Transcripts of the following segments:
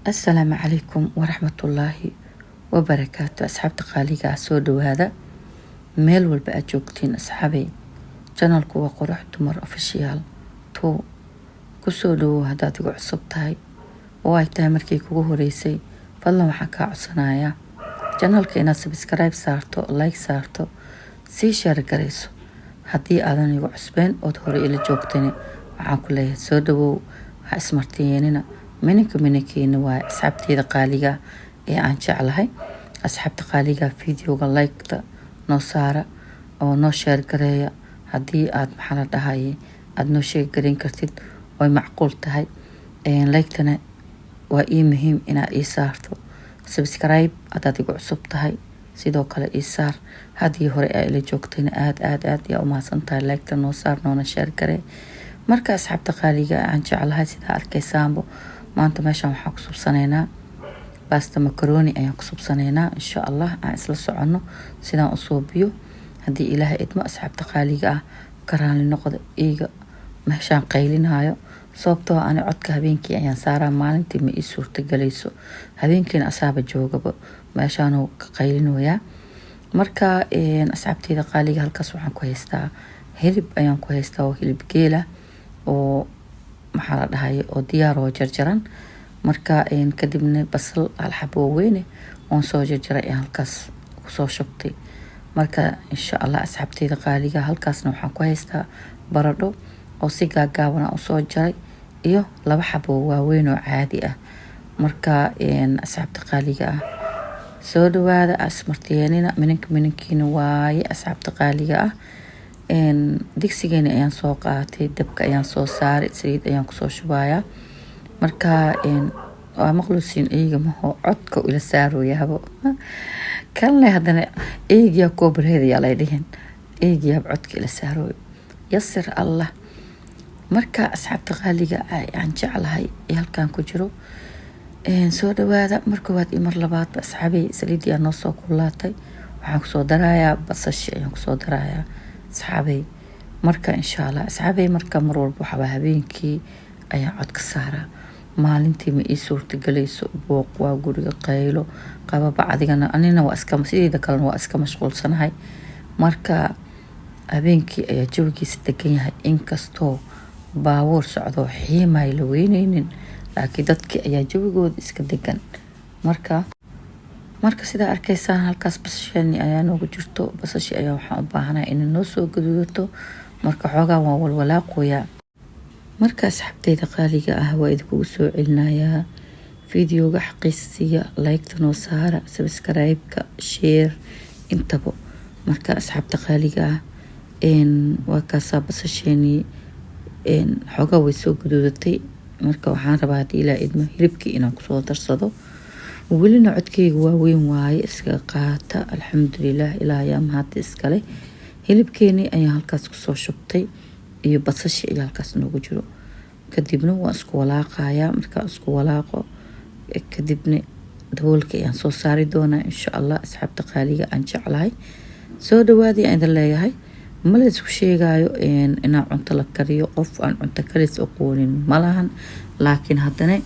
السلام عليكم ورحمة الله وبركاته. أصحاب تقاليق عسود هذا ميل والبقى جوكتين أصحابي جنال كوا قروح دمر أوفيشيال تو كسودو هذا تقو عصبتهاي واي تامركي كوغو هوريسي فالله وحكا عصنايا جنال كينا سبسكرايب سارتو لايك سارتو سي شير قريسو هدي آذان يقو عصبين او تهوري إلي جوكتيني وحاكو ليه سودو ها اسمرتيينينا منكينا waa asxaabteyda qaaliga ee aan jeclahay. asxaabta qaaliga videoga like-ta noo saara oo noo share gareeya haddii aad maxaa la dhahaye aad noo sheegi gareyn kartid way macquul tahay. like-tana waa ii muhiim inaad ii saarto. subscribe haddaad igu cusub tahay sidoo kale ii saar. haddii hore aa ila joogtayna aad yaa u mahadsan tahay. like-ta noo saar noona share garee. marka asxaabta qaaliga aan jeclahay sidaa arkaysaanbo maanta meeshaan waxaan ku subsanaynaa basta macaroni ayaan ku subsanaynaa insha Allah aan isla soconno sidaan u soobiyo haddii ilaahay idmo. asxaabta qaaliga ah karaani noqdo iiga meeshaan qaylinaayo sababtoo aan codka habeenkii ayaan saaraa maalintii ma ii suurta galayso habeenkiina asaaba joogaba meeshaanuu ka qaylinoyaa. marka asxaabteyda qaaliga halkaas waxaan ku haystaa hilib ayaan ku haystaa oo hilib geela oo maxaa la dhahaye oo diyaar oo jarjaran. marka kadibna basal hal xabo weyne oon soo jarjaray halkaas kusoo shubtay. marka insha Allah asxaabteyda qaaliga halkaasna waxaan ku haystaa baradho oo si gaagaaban u soo jaray iyo 2 xabo waaweyn oo caadi ah. marka asxaabta qaaliga ah soo dhawaada asmartiyeenina minankiina waaye asxaabta qaaliga ah. digsigeena ayaan soo qaatay dabka ayaan soo saaray saliid ayaan kusoo shubayaa. marka waa maqluusiin eeyga maho codka ila saarooyahabo kalne haddana eeyga koobarheeda lay dhihin eeyga codka ila saarooy yasir Allah. marka asxaabta qaaliga aan jeclahay halkaan ku jiro soo dhawaada marka waad imar labaad asxaabay saliid ayaan noo soo kulaatay waxaan kusoo darayaa basashi ayaan kusoo darayaa asxaabay. marka insha Allah asxaabay marka mar walba waxaa habeenkii ayaan cod ka saaraa maalintii ma ii suurta galayso booq waa guriga qaylo qababa adigana anina waa iska sideeda kalena waa iska mashquulsanahay. marka habeenkii ayaa jawigiisa degan yahay inkastoo baabuur socdo xiimay la weyneynin laakiin dadkii ayaa jawigooda iska degan. marka sidaa arkaysaan halkaas basashani ayaa noogu jirto. basashi ayaa waxaan u baahanahay inay noo soo gaduudato marka xoogaa waa walwalaaqooyaa. marka asxaabteyda qaaliga ah waa idinkugu soo celinayaa videoga xaqiisiya like-ta noo saara subscribe-ka share intaba. marka asxaabta qaaliga ah waa kaasaa basashani xoogaa way soo gaduudatay. marka waxaan rabaa haddii ilaa idmo hilibkii inaan kusoo darsado welina codkeyga waa weyn waaye iska qaata alxamdulilah ilaa ayaa mahadda iskale. hilibkeeni ayaan halkaas kusoo shubtay iyo basashi ayaa halkaas noogu jiro. kadibna waan isku walaaqayaa. markaan isku walaaqo kadibna daboolka ayaan soo saari doonaa insha Allah. asxaabta qaaliga aan jeclahay soo dhawaada ayaan idin leeyahay. ma la isku sheegaayo inaan cunto la kariyo qof aan cunto karis aqoonin malahan laakiin haddana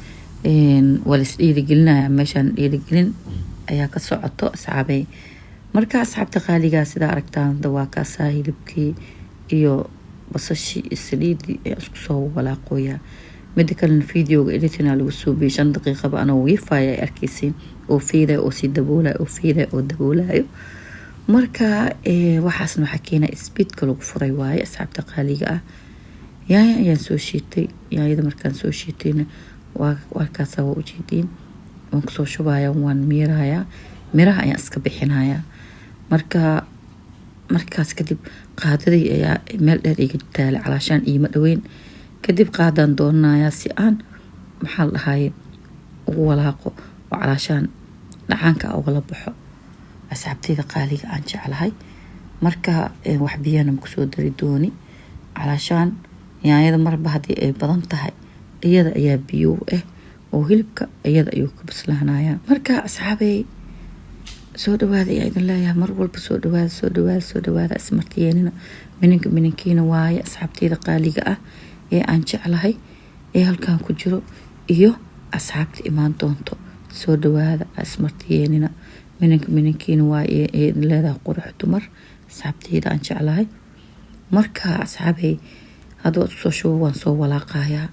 waa la isdhiirigelinaya meeshaan dhiirigelin ayaa ka socoto asxaabay. marka asxaabta qaaligaa sidaa aragtaan waa kaasaa hilibkii iyo basashi saliidii ayaa isku soo walaaqooyaa. mida kalena videoga editina lagu suubiyay 5 daqiiqaba anoo wifi ay arkaysiin oo fiidayo oo si daboolayo oo fiidayo oo daboolayo. marka waxaasna waxaa keenaa speedka lagu furay waaye asxaabta qaaliga ah. yaanya ayaan soo shiitay. yaanyada markaan soo shiitayna waa kaasaa waa ujeediin waan kusoo shubayaa waan miirayaa miraha ayaan iska bixinayaa. markaas kadib qaadadii ayaa meel dheer iga taalay calaashaan iima dhaweyn. kadib qaadaan doonanayaa si aan maxaa la dhahaye ugu walaaqo oo calaashaan dhacaanka ugala baxo. asxaabteyda qaaliga aan jeclahay marka wax biyana ma kusoo dari dooni calaashaan yaanyada marba haddii ay badan tahay iyada ayaa biyo oo hilibka iyada ayuu ka bislaanayaa. marka asxaabay soo dhawaada ayaa idin leeyahay mar walba soo dhawaada ismartiyeenina minankiina waaye asxaabteyda qaaliga ah ee aan jeclahay ee halkaan ku jiro iyo asxaabta imaan doonto soo dhawaada ismartiyeenina minankiina waa leedahay qurux dumar asxaabteyda aan jeclahay marka asxaabey hadda waad kusoo shubo waan soo walaaqayaa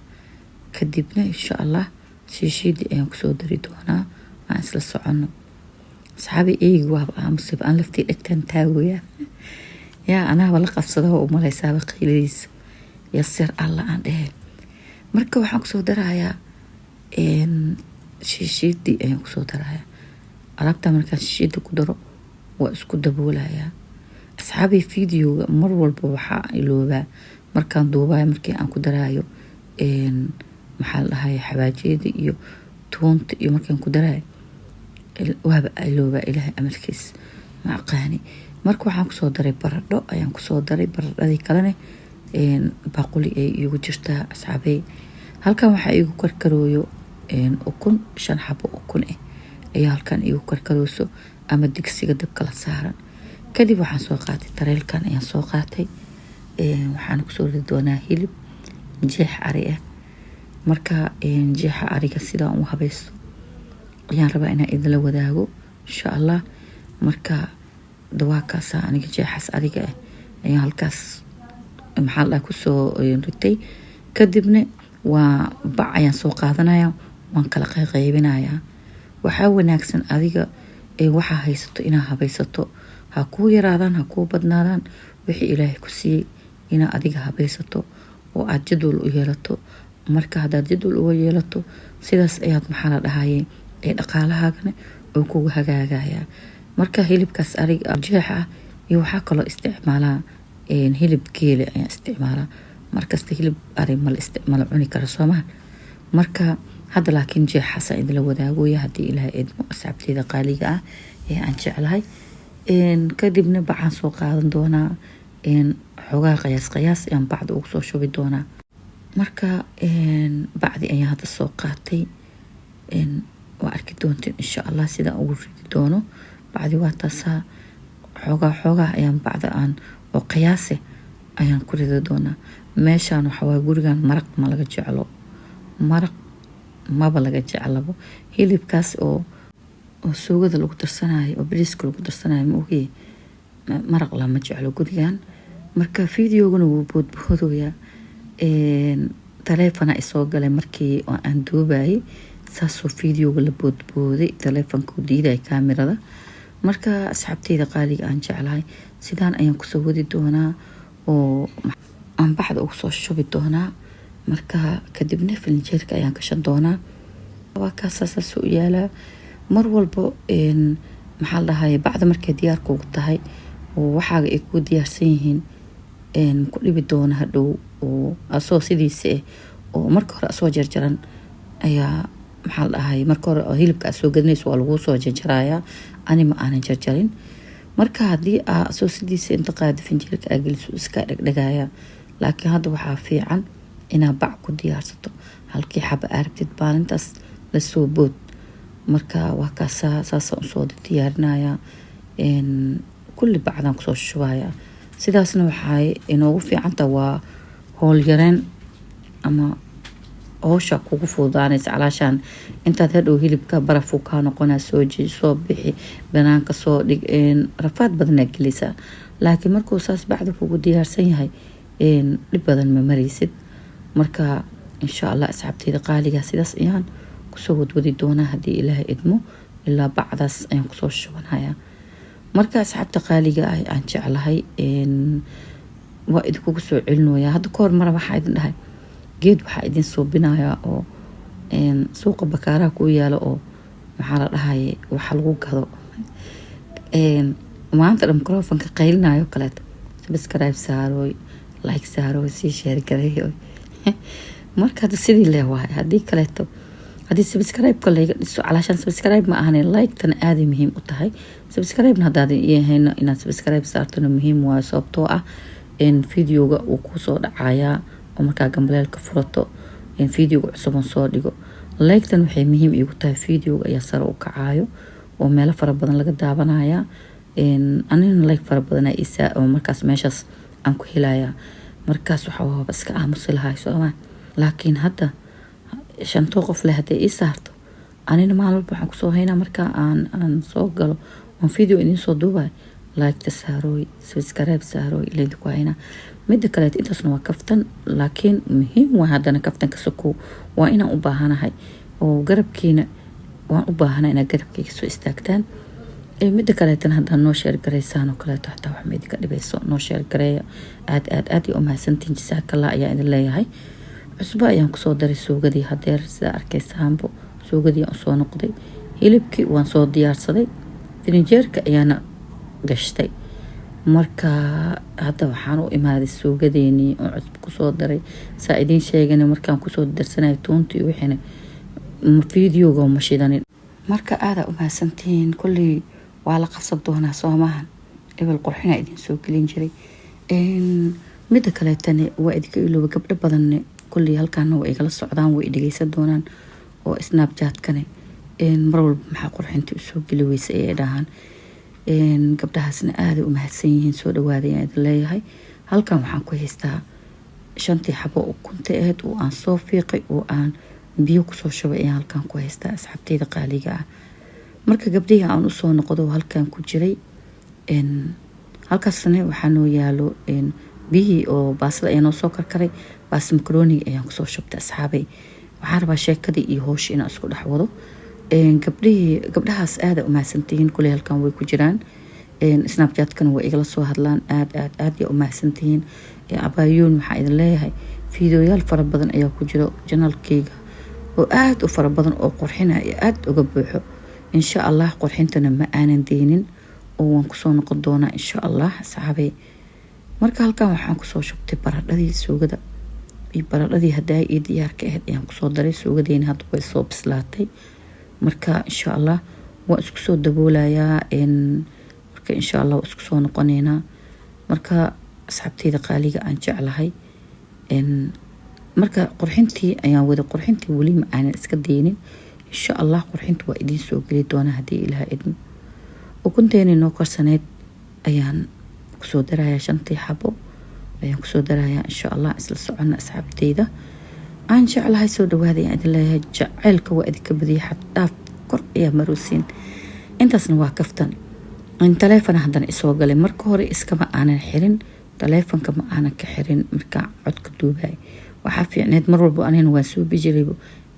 kadibna insha allah shiishiidii ayaan kusoo dari doonaa aan isla socono asxaabey eegi waaba aamusib aan laftii dhegtaan taagoyaa yaa anaaba la qabsada oo umalaysaaba qiiladiisa yasir alla aan dheheen marka waxaan kusoo darayaa shiishiidii ayaan kusoo darayaa alaabta markaan shiishiida ku daro waa isku daboolayaa asxaabey videoga mar walba waxaa iloobaa markaan duubayo markii aan ku daraayo maxaa la dhahay xawaajiyada iyo tuunta iyo markaan ku daraayo waaba iloobaa ilaahay amarkiis ma aqaani marka waxaan kusoo daray baradho ayaan kusoo daray baradhadii kalene baaquli ay iigu jirtaa asxaabey halkan waxaa iigu karkarooyo ukun 5 xabo ukun ayaa halkan iigu karkarooso ama digsiga dabka la saaran kadib waxaan soo qaatay tareelkan ayaan soo qaatay waxaan kusoo ridi doonaa hilib jeex ari marka jeexa ariga sidaan u habaysto ayaan rabaa inaan idinla wadaago insha allah marka dawaakaasa aniga jeexaas ariga ayaan halkaas maxaa la kusoo ritay kadibna waa bac ayaan soo qaadanaya waan kala qaybinayaa waxaa wanaagsan adiga waxaa haysato inaa habaysato ha kuu yaraadaan ha kuu badnaadaan wixii ilaahay ku siiyey inaa adiga habaysato oo aad jadwal u yeelato marka haddaad jadwal uga yeelato sidaas ayaad maxaa la dhahaye dhaqaalahaagana oo kugu hagaagaya marka hilibkaas ariga jeexa iyo waxaa kaloo isticmaalaa hilib geele ayaan isticmaalaa markasta hilib ari mala cuni karo soomaa marka hadda laakiin jeexaasa idinla wadaagoya haddii ilaahay idmo asxaabteyda qaaliga ee aan jeclahay kadibna bacaan soo qaadan doonaa xoogaa qiyaas ayaan bacda ugu soo shubi doonaa marka bacdi ayaan hadda soo qaatay waa arki doonteen insha allah sidaan ugu ridi doono bacdi waa taasaa xoogaa ayaan bacda aan oo qiyaase ayaan ku ridi doonaa meeshaan waxawaaye gurigan maraq ma laga jeclo maraq maba laga jeclabo hilibkaas oo suugada lagu darsanayo oo bariiska lagu darsanayo ma ogiye maraq lama jeclo gurigan marka videogana wuu boodboodoyaa taleefona isoo galay markii aan duubayay saasoo videoga la boodbooday taleefonka u diiday kaamirada marka asxaabteyda qaaliga aan jeclahay sidaan ayaan kusoo wadi doonaa oo aan bacda ugu soo shubi doonaa marka kadibna filinjeerka ayaan gashan doonaa waa kaasaas u yaalaa mar walba maxaa la dhahaye bacda markay diyaarka ugu tahay oo waxaaga ay kuu diyaarsan yihiin ku dhibi doona hadhow oo asoo sidiisa oo marka hore asoo jarjaran ayaa maxaa la dhahaye marka hore hilibka aad soo gadinayso waa laguu soo jarjarayaa ani ma aanan jarjarin marka haddii asoo sidiisa inta qaada finjeerka aa geliso iska dhegdhegaya laakiin hadda waxaa fiican inaa bac ku diyaarsato halkii xaba aragtid maalintaas lasoo bood marka waa kaasaa saasaan usoo diyaarinaya kulli bacdaan kusoo shubaya sidaasna waxay inoogu fiicanta waa howl yareen ama howsha kugu fududaanaysa calaashaan intaad hadhow hilibka barafuu kaa noqonaa soo bixi banaanka soo dhig rafaad badanaa gelaysaa laakiin markuu saas bacda kugu diyaarsan yahay dhib badan ma maraysid marka insha allah asxaabteyda qaaliga sidaas ayaan kusoo wadwadi doonaa haddii ilaahay idmo ilaa bacdaas ayaan kusoo shubanaya marka asxaabta qaaliga aan jeclahay waa idinkugu soo celinooyaa hadda kahor mara waxaa idin dhahay geed waxaa idin suubinayaa oo suuqa bakaaraha ku yaalo oo maxaa la dhahaye waxa lagu gado maanta dhan microfonka qaylinayo kaleeto subscribe saarooy like saarooy sii share gareeyo marka hadda sidii leewahay haddii kaleeto haddii subscribe-ka layga dhiso calaashaan subscribe ma ahane like-tana aaday muhiim u tahay subscribe-na haddaadan iyahayna inaad subscribe saartona muhiim waayo sababtoo ah videoga uu kusoo dhacayaa oo markaa gambaleelka furato videoga cusuban soo dhigo like-tan waxay muhiim iigu tahay videoga ayaa sare u kacayo oo meelo fara badan laga daabanaya anina like fara badan isaa oo markaas meeshaas aan ku helaya markaas waxa waaba iska aamusi lahay sooma laakiin hadda shantoo qof leh hadday ii saarto anina maalin walba waxaan kusoo haynaa markaa aan soo galo oon video idiin soo duubayo like saarooy subscribe saarooy ilaydi ku haynaa. midda kaleet intaasna waa kaftan laakiin muhiim waa haddana kaftanka sokow waa inaan u baahanahay oo garabkiina waan u baahana inaad garabkayga soo istaagtaan. midda kaleetana haddaan noo sheer garaysaan oo kaleeto xataa wax meedi ka dhibayso noo sheer gareeya aad iyo umahadsantiin jazakallah ayaa idin leeyahay. cusbo ayaan kusoo daray suugadii hadeer sida arkaysaanbo suugadii aan soo noqday hilibkii waan soo diyaarsaday firinjeerka ayaana gashtay. marka hadda waxaan u imaaday suugadeenii oo cusbo kusoo daray saa idiin sheegana markaan kusoo darsanay toontii wixina videoga ma shidanin. marka aad umahadsantiin kulli waa la qabsan doonaa soomahan ebel qurxina idin soo gelin jiray. midda kaleetana waa idinka ilooba gabdho badanne kulli halkaana waa igala socdaan way dhageysan doonaan oo snapchat-kane mar walba maxaa qurxinta usoo geli weysa ay dhahaan. gabdhahaasna aada u mahadsan yihiin soo dhawaada ayaan idin leeyahay. halkan waxaan ku haystaa 5 xabo oo kunta ahayd oo aan soo fiiqay oo aan biyo kusoo shubay ayaan halkan ku haystaa asxaabteyda qaaliga ah. marka gabdhihii aan usoo noqdo halkan ku jiray halkaasna waxaa noo yaalo biyihii oo baasla ayaa noo soo karkaray baas makaroniga ayaan kusoo shubtay asxaabay. waxaan rabaa sheekadii iyo hooshii inaan isku dhex wado. gabdhahaas aada umahadsantihiin kuley halkan way ku jiraan snapchat-kana waa igala soo hadlaan aad iyo umahadsantihiin. abaayuun waxaa idin leeyahay fiideoyaal fara badan ayaa ku jiro janaalkeyga oo aada u fara badan oo qurxina iyo aada uga buuxo. insha allah qurxintana ma aanan deynin oo waan kusoo noqon doonaa insha allah asxaabay. marka halkan waxaan kusoo shubtay baradhadii suugada iyo baradhadii haddaa ii diyaarka ahayd ayaan kusoo daray suugadeeni hadda way soo bislaatay. marka insha allah waan isku soo daboolayaa marka insha allah waan isku soo noqoneynaa. marka asxaabteyda qaaliga aan jeclahay marka qurxintii ayaan wada qurxintii weli ma aanan iska deynin. insha allah qurxinta waa idiin soo geli doonaa haddii ilaha idmo. ukunteeni noo karsaneyd ayaan kusoo darayaa 5 xabo ayaan kusoo darayaa insha allah isla socona asxaabteyda aan jeclahay soo dhawaada ayaan idin leeyahay. jaceylka waa idinka badiyay xad dhaaf kor ayaa maroosiin. intaasna waa kaftan. taleefana haddana isoo galay marka hore iskama aanan xirin taleefanka ma aanan ka xirin markaa codka duubay. waxaa fiicneed mar walba anina waan soo bijiraybo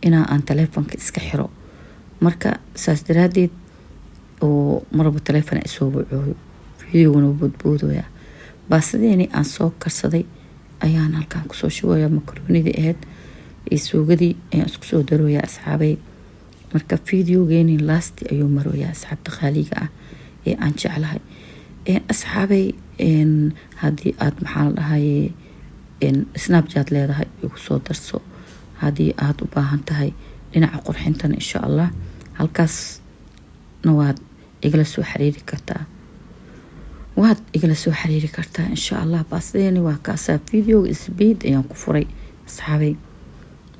inaa aan taleefanka iska xiro marka saas daraadeed oo marba taleefana isoo wacooyo videoguna boodboodoya. baasadeeni aan soo karsaday ayaan halkan kusoo shubaya makaroonidii ahayd iyo suugadii ayaan isku soo darooya asxaabay. marka videogeeni lasti ayuu marooya asxaabta qaaliga ah ee aan jeclahay. asxaabay haddii aad maxaa la dhahaye snapchat leedahay igu soo darso haddii aad u baahan tahay dhinaca qurxintana insha allah halkaasna waad igala soo xiriiri kartaa insha allah. baasadeeni waa kaasaa videoga speed ayaan ku furay asxaabay.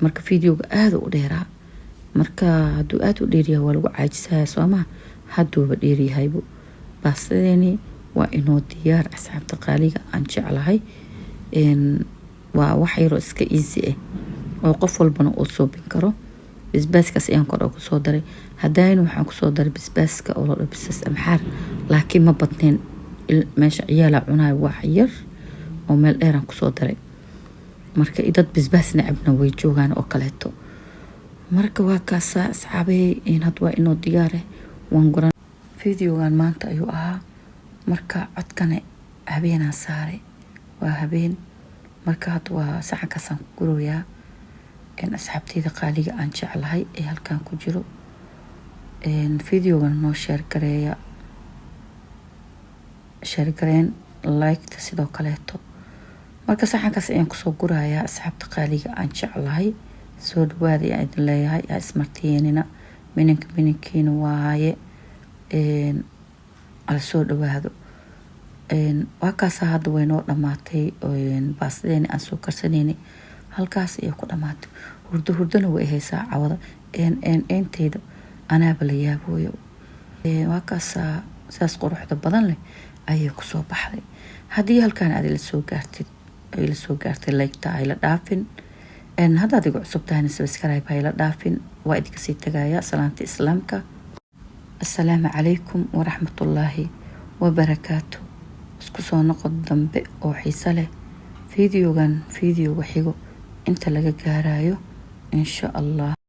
marka videoga aada u dheeraa marka hadduu aada u dheeryahay waa lagu caajisaya soomaa hadduuba dheeryahaybo. baasadeeni waa inoo diyaar asxaabta qaaliga aan jeclahay. waa wax yaroo iska easy ah oo qof walbana uu soobin karo. basbaaskaas ayaan kor ugu soo daray haddayna waxaan kusoo daray basbaaska oo la dhaho basbaas amxaar laakiin ma badnayn meesha ciyaala cunaay wax yar oo meel dheeraan kusoo daray. marka dad basbaas nacabna way joogaan oo kaleeto. marka waa kaasaa asxaabay had waa inoo diyaare waan goran. videogan maanta ayuu ahaa marka codkana habeenaan saaray waa habeen marka hadda waa saxankaasaan ku gurooyaa. asxaabteyda qaaliga aan jeclahay ee halkan ku jiro videogan noo sheer gareen like-ta sidoo kaleeto. marka saxankaas ayaan kusoo gurayaa asxaabta qaaliga aan jeclahay soo dhawaada ayaan idin leeyahay. ismartiyeenina minankiina waaye ala soo dhawaado. waa kaasaa hadda way noo dhamaatay baasadeeni aan soo karsanayni halkaas ayay ku dhamaatay. hurdana way haysaa cawada eenteyda anaaba la yaabooyo. waa kaasaa saas quruxda badan leh ayay kusoo baxday. haddii halkaan aad ila soo gaartay like-ta ay la dhaafin ان هذا ديقو عصب تاني سبسكرايب هاي لدافين وايد كسي تقايا سلامتي إسلامك. السلام عليكم ورحمة الله وبركاته. اسكسو نقد ضمبئ أو حيسالة فيديو وحيقو انت لقى قارايو إن شاء الله.